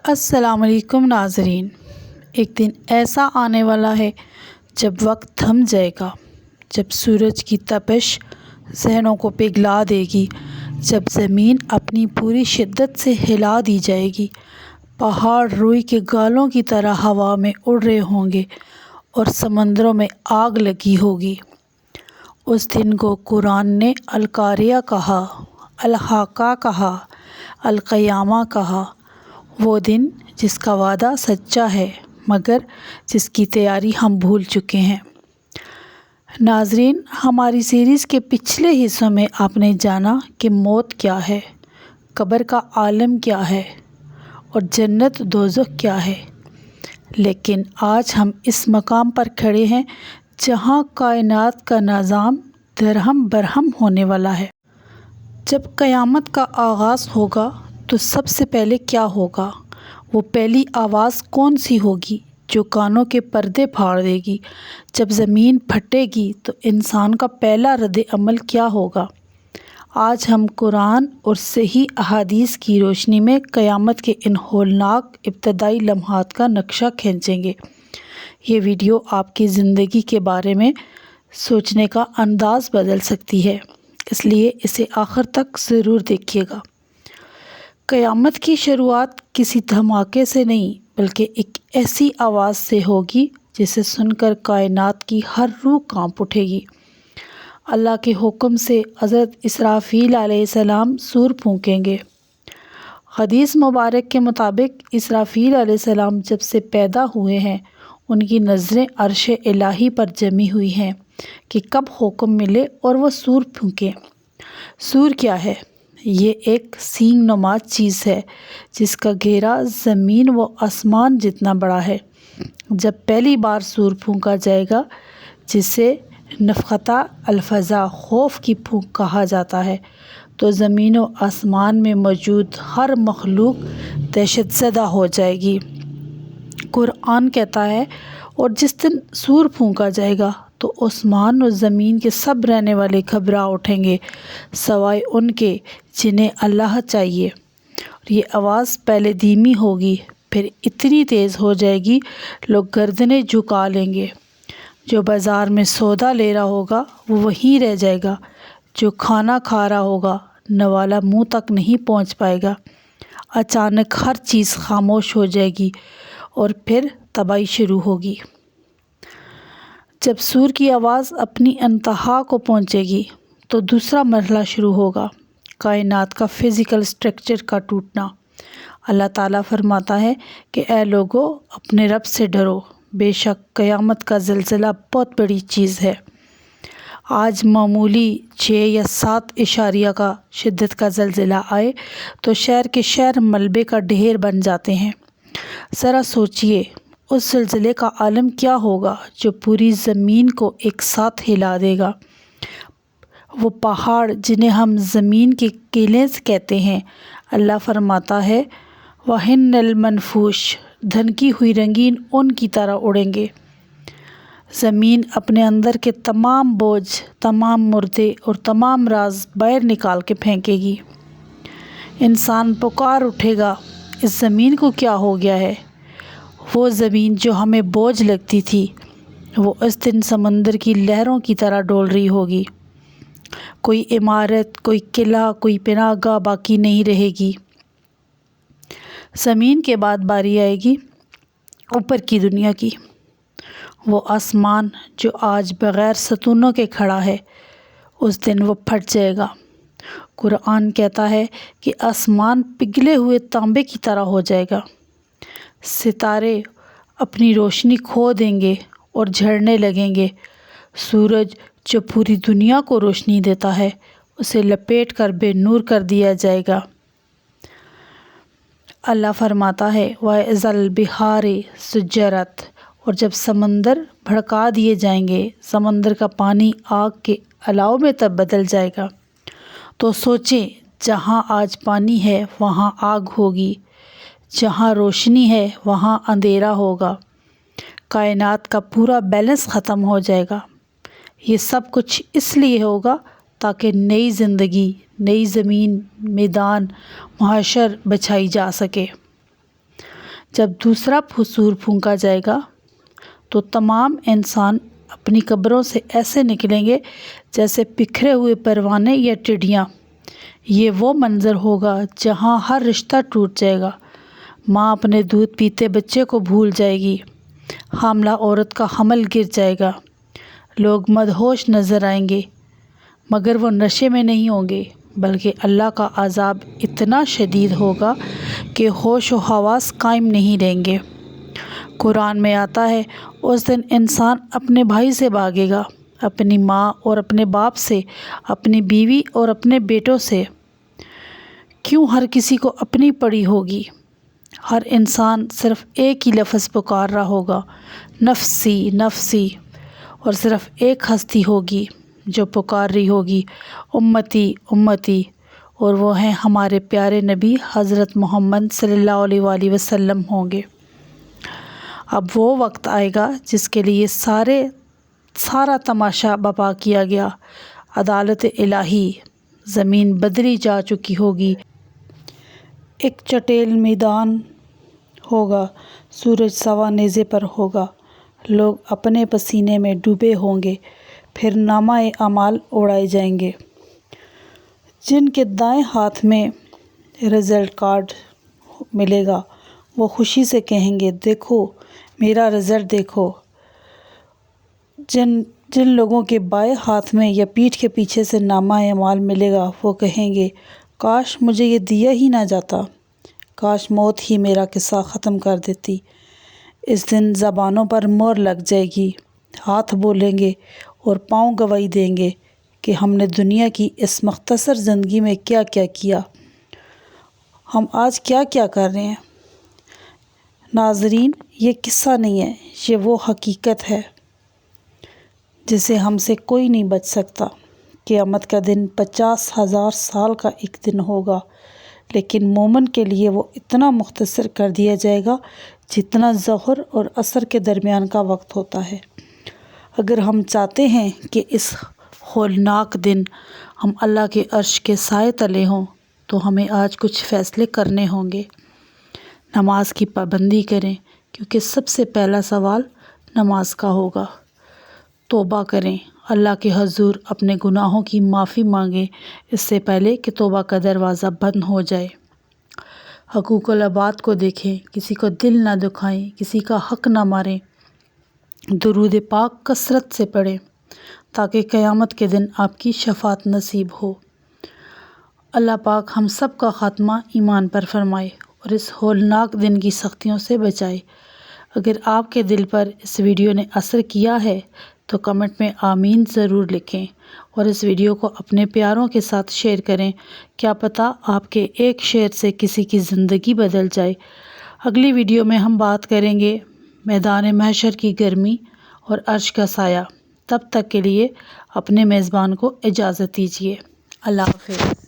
السلام علیکم ناظرین۔ ایک دن ایسا آنے والا ہے جب وقت تھم جائے گا، جب سورج کی تپش ذہنوں کو پگھلا دے گی، جب زمین اپنی پوری شدت سے ہلا دی جائے گی، پہاڑ روئی کے گالوں کی طرح ہوا میں اڑ رہے ہوں گے اور سمندروں میں آگ لگی ہوگی۔ اس دن کو قرآن نے القاریہ کہا، الحاقہ کہا، القیامہ کہا۔ وہ دن جس کا وعدہ سچا ہے مگر جس کی تیاری ہم بھول چکے ہیں۔ ناظرین، ہماری سیریز کے پچھلے حصوں میں آپ نے جانا کہ موت کیا ہے، قبر کا عالم کیا ہے اور جنت دوزخ کیا ہے، لیکن آج ہم اس مقام پر کھڑے ہیں جہاں کائنات کا نظام درہم برہم ہونے والا ہے۔ جب قیامت کا آغاز ہوگا تو سب سے پہلے کیا ہوگا؟ وہ پہلی آواز کون سی ہوگی جو کانوں کے پردے پھاڑ دے گی؟ جب زمین پھٹے گی تو انسان کا پہلا رد عمل کیا ہوگا؟ آج ہم قرآن اور صحیح احادیث کی روشنی میں قیامت کے ان ہولناک ابتدائی لمحات کا نقشہ کھینچیں گے۔ یہ ویڈیو آپ کی زندگی کے بارے میں سوچنے کا انداز بدل سکتی ہے، اس لیے اسے آخر تک ضرور دیکھیے گا۔ قیامت کی شروعات کسی دھماکے سے نہیں بلکہ ایک ایسی آواز سے ہوگی جسے سن کر کائنات کی ہر روح کانپ اٹھے گی۔ اللہ کے حکم سے حضرت اسرافیل علیہ السلام سور پھونکیں گے۔ حدیث مبارک کے مطابق اسرافیل علیہ السلام جب سے پیدا ہوئے ہیں ان کی نظریں عرش الہی پر جمی ہوئی ہیں کہ کب حکم ملے اور وہ سور پھونکیں۔ سور کیا ہے؟ یہ ایک سینگ نما چیز ہے جس کا گھیرا زمین و آسمان جتنا بڑا ہے۔ جب پہلی بار سور پھونکا جائے گا، جسے نفخۃ الفزع خوف کی پھونک کہا جاتا ہے، تو زمین و آسمان میں موجود ہر مخلوق دہشت زدہ ہو جائے گی۔ قرآن کہتا ہے، اور جس دن سور پھونکا جائے گا تو آسمان اور زمین کے سب رہنے والے گھبرا اٹھیں گے سوائے ان کے جنہیں اللہ چاہیے۔ اور یہ آواز پہلے دھیمی ہوگی، پھر اتنی تیز ہو جائے گی لوگ گردنیں جھکا لیں گے۔ جو بازار میں سودا لے رہا ہوگا وہ وہیں رہ جائے گا، جو کھانا کھا رہا ہوگا نوالا منہ تک نہیں پہنچ پائے گا۔ اچانک ہر چیز خاموش ہو جائے گی اور پھر تباہی شروع ہوگی۔ جب سور کی آواز اپنی انتہا کو پہنچے گی تو دوسرا مرحلہ شروع ہوگا، کائنات کا فزیکل سٹرکچر کا ٹوٹنا۔ اللہ تعالیٰ فرماتا ہے کہ اے لوگو، اپنے رب سے ڈرو، بے شک قیامت کا زلزلہ بہت بڑی چیز ہے۔ آج معمولی 6 یا 7 اشاریہ کا شدت کا زلزلہ آئے تو شہر کے شہر ملبے کا ڈھیر بن جاتے ہیں۔ ذرا سوچئے اس زلزلے کا عالم کیا ہوگا جو پوری زمین کو ایک ساتھ ہلا دے گا۔ وہ پہاڑ جنہیں ہم زمین کے کیلیں کہتے ہیں، اللہ فرماتا ہے وَإِنَّ الْمَنْفُوشِ، دھنکی ہوئی رنگین اون کی طرح اڑیں گے۔ زمین اپنے اندر کے تمام بوجھ، تمام مردے اور تمام راز باہر نکال کے پھینکے گی۔ انسان پکار اٹھے گا، اس زمین کو کیا ہو گیا ہے؟ وہ زمین جو ہمیں بوجھ لگتی تھی وہ اس دن سمندر کی لہروں کی طرح ڈول رہی ہوگی۔ کوئی عمارت، کوئی قلعہ، کوئی پناہ گاہ باقی نہیں رہے گی۔ زمین کے بعد باری آئے گی اوپر کی دنیا کی۔ وہ آسمان جو آج بغیر ستونوں کے کھڑا ہے، اس دن وہ پھٹ جائے گا۔ قرآن کہتا ہے کہ آسمان پگھلے ہوئے تانبے کی طرح ہو جائے گا۔ ستارے اپنی روشنی کھو دیں گے اور جھڑنے لگیں گے۔ سورج جو پوری دنیا کو روشنی دیتا ہے اسے لپیٹ کر بے نور کر دیا جائے گا۔ اللہ فرماتا ہے وَإِذَا الْبِحَارُ سُجِّرَتْ، اور جب سمندر بھڑکا دیے جائیں گے، سمندر کا پانی آگ کے الاؤ میں تب بدل جائے گا۔ تو سوچیں، جہاں آج پانی ہے وہاں آگ ہوگی، جہاں روشنی ہے وہاں اندھیرا ہوگا۔ کائنات کا پورا بیلنس ختم ہو جائے گا۔ یہ سب کچھ اس لیے ہوگا تاکہ نئی زندگی، نئی زمین، میدان، محشر بچھائی جا سکے۔ جب دوسرا سور پھونکا جائے گا تو تمام انسان اپنی قبروں سے ایسے نکلیں گے جیسے بکھرے ہوئے پروانے یا ٹڈیاں۔ یہ وہ منظر ہوگا جہاں ہر رشتہ ٹوٹ جائے گا، ماں اپنے دودھ پیتے بچے کو بھول جائے گی، حاملہ عورت کا حمل گر جائے گا، لوگ مدہوش نظر آئیں گے مگر وہ نشے میں نہیں ہوں گے، بلکہ اللہ کا عذاب اتنا شدید ہوگا کہ ہوش و حواس قائم نہیں رہیں گے۔ قرآن میں آتا ہے اس دن انسان اپنے بھائی سے بھاگے گا، اپنی ماں اور اپنے باپ سے، اپنی بیوی اور اپنے بیٹوں سے۔ کیوں ہر کسی کو اپنی پڑی ہوگی؟ ہر انسان صرف ایک ہی لفظ پکار رہا ہوگا، نفسی نفسی، اور صرف ایک ہستی ہوگی جو پکار رہی ہوگی، امتی امتی، اور وہ ہیں ہمارے پیارے نبی حضرت محمد صلی اللہ علیہ وآلہ وسلم ہوں گے۔ اب وہ وقت آئے گا جس کے لیے سارا تماشا برپا کیا گیا، عدالت الہی، زمین بدری جا چکی ہوگی، ایک چٹیل میدان ہوگا، سورج سوا نیزے پر ہوگا، لوگ اپنے پسینے میں ڈوبے ہوں گے، پھر نامہ اعمال اڑائے جائیں گے۔ جن کے دائیں ہاتھ میں رزلٹ کارڈ ملے گا وہ خوشی سے کہیں گے دیکھو میرا رزلٹ دیکھو۔ جن لوگوں کے بائیں ہاتھ میں یا پیٹھ کے پیچھے سے نامہ اعمال ملے گا وہ کہیں گے کاش مجھے یہ دیا ہی نہ جاتا، کاش موت ہی میرا قصہ ختم کر دیتی۔ اس دن زبانوں پر مہر لگ جائے گی، ہاتھ بولیں گے اور پاؤں گواہی دیں گے کہ ہم نے دنیا کی اس مختصر زندگی میں کیا کیا کیا، ہم آج کیا کیا کر رہے ہیں۔ ناظرین، یہ قصہ نہیں ہے، یہ وہ حقیقت ہے جسے ہم سے کوئی نہیں بچ سکتا۔ قیامت کا دن 50,000 سال کا ایک دن ہوگا، لیکن مومن کے لیے وہ اتنا مختصر کر دیا جائے گا جتنا ظہر اور عصر کے درمیان کا وقت ہوتا ہے۔ اگر ہم چاہتے ہیں کہ اس ہولناک دن ہم اللہ کے عرش کے سائے تلے ہوں تو ہمیں آج کچھ فیصلے کرنے ہوں گے۔ نماز کی پابندی کریں، کیونکہ سب سے پہلا سوال نماز کا ہوگا۔ توبہ کریں، اللہ کے حضور اپنے گناہوں کی معافی مانگیں اس سے پہلے کہ توبہ کا دروازہ بند ہو جائے۔ حقوق العباد کو دیکھیں، کسی کو دل نہ دکھائیں، کسی کا حق نہ ماریں، درود پاک کثرت سے پڑھیں تاکہ قیامت کے دن آپ کی شفاعت نصیب ہو۔ اللہ پاک ہم سب کا خاتمہ ایمان پر فرمائے اور اس ہولناک دن کی سختیوں سے بچائے۔ اگر آپ کے دل پر اس ویڈیو نے اثر کیا ہے تو کمنٹ میں آمین ضرور لکھیں اور اس ویڈیو کو اپنے پیاروں کے ساتھ شیئر کریں، کیا پتہ آپ کے ایک شیئر سے کسی کی زندگی بدل جائے۔ اگلی ویڈیو میں ہم بات کریں گے میدان محشر کی گرمی اور عرش کا سایہ۔ تب تک کے لیے اپنے میزبان کو اجازت دیجیے۔ اللہ حافظ۔